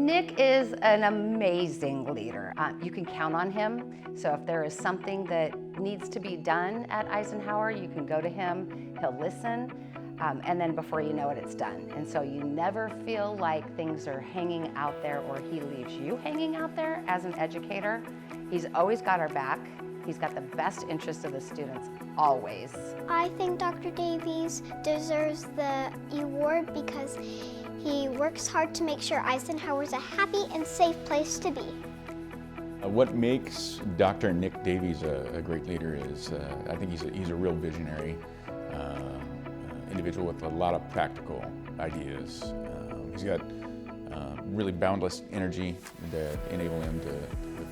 Nick is an amazing leader. You can count on him. So if there is something that needs to be done at Eisenhower, you can go to him, he'll listen, and then before you know it, it's done. And so you never feel like things are hanging out there or he leaves you hanging out there as an educator. He's always got our back. He's got the best interest of the students, always. I think Dr. Davies deserves the award because he works hard to make sure Eisenhower is a happy and safe place to be. What makes Dr. Nick Davies a great leader is I think he's a real visionary individual with a lot of practical ideas. He's got really boundless energy that enable him to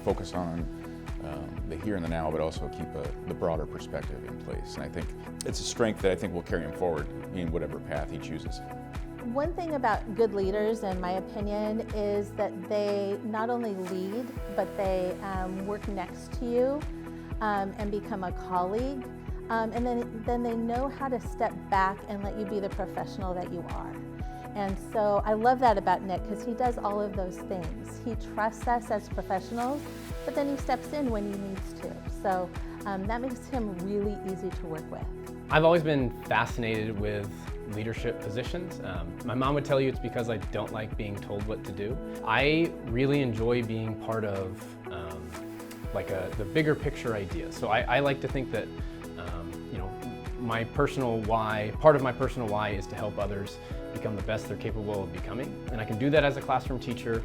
focus on the here and the now, but also keep the broader perspective in place. And I think it's a strength that I think will carry him forward in whatever path he chooses. One thing about good leaders, in my opinion, is that they not only lead, but they work next to you and become a colleague. And then they know how to step back and let you be the professional that you are. And so I love that about Nick because he does all of those things. He trusts us as professionals, but then he steps in when he needs to. So that makes him really easy to work with. I've always been fascinated with leadership positions. My mom would tell you it's because I don't like being told what to do. I really enjoy being part of the bigger picture idea. So I like to think that my personal why, part of my personal why is to help others become the best they're capable of becoming. And I can do that as a classroom teacher,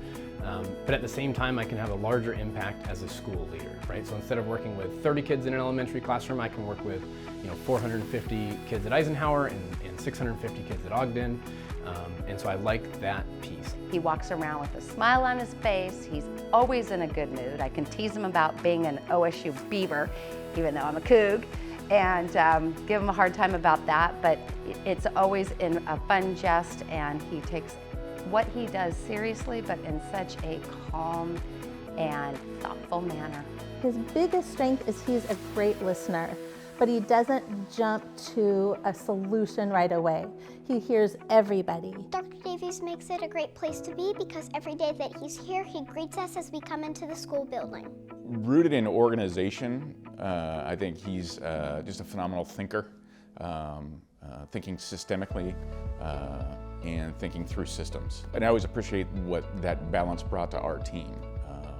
but at the same time I can have a larger impact as a school leader, right? So instead of working with 30 kids in an elementary classroom, I can work with 450 kids at Eisenhower and 650 kids at Ogden. And so I like that piece. He walks around with a smile on his face. He's always in a good mood. I can tease him about being an OSU Beaver, even though I'm a Coug, and give him a hard time about that, but it's always in a fun jest, and he takes what he does seriously, but in such a calm and thoughtful manner. His biggest strength is he's a great listener, but he doesn't jump to a solution right away. He hears everybody. Dr. Davies makes it a great place to be because every day that he's here, he greets us as we come into the school building. Rooted in organization, I think he's just a phenomenal thinker, thinking systemically and thinking through systems. And I always appreciate what that balance brought to our team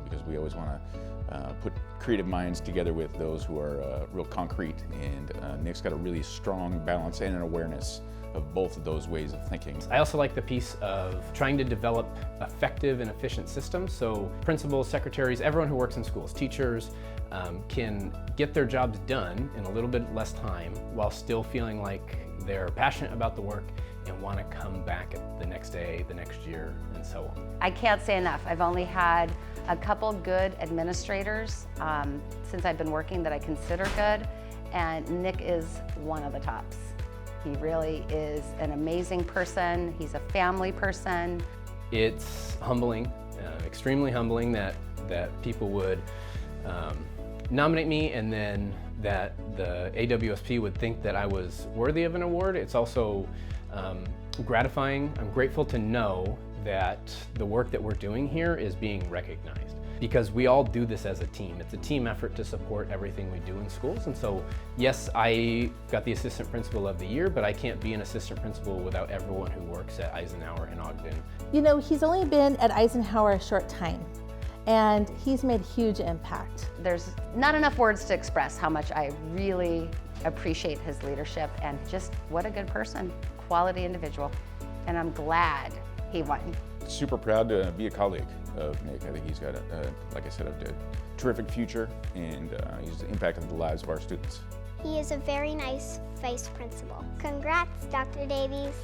because we always want to put creative minds together with those who are real concrete, and Nick's got a really strong balance and an awareness of both of those ways of thinking. I also like the piece of trying to develop effective and efficient systems so principals, secretaries, everyone who works in schools, teachers, can get their jobs done in a little bit less time while still feeling like they're passionate about the work and want to come back the next day, the next year, and so on. I can't say enough. I've only had a couple good administrators since I've been working that I consider good, and Nick is one of the tops. He really is an amazing person. He's a family person. It's humbling, extremely humbling that people would nominate me and then that the AWSP would think that I was worthy of an award. It's also gratifying. I'm grateful to know that the work that we're doing here is being recognized because we all do this as a team. It's a team effort to support everything we do in schools. And so, yes, I got the Assistant Principal of the Year, but I can't be an Assistant Principal without everyone who works at Eisenhower and Ogden. You know, he's only been at Eisenhower a short time, and he's made huge impact. There's not enough words to express how much I really appreciate his leadership and just what a good person, quality individual. And I'm glad he won. Super proud to be a colleague of Nick. I think he's got, like I said, a terrific future, and he's impacted the lives of our students. He is a very nice vice principal. Congrats, Dr. Davies.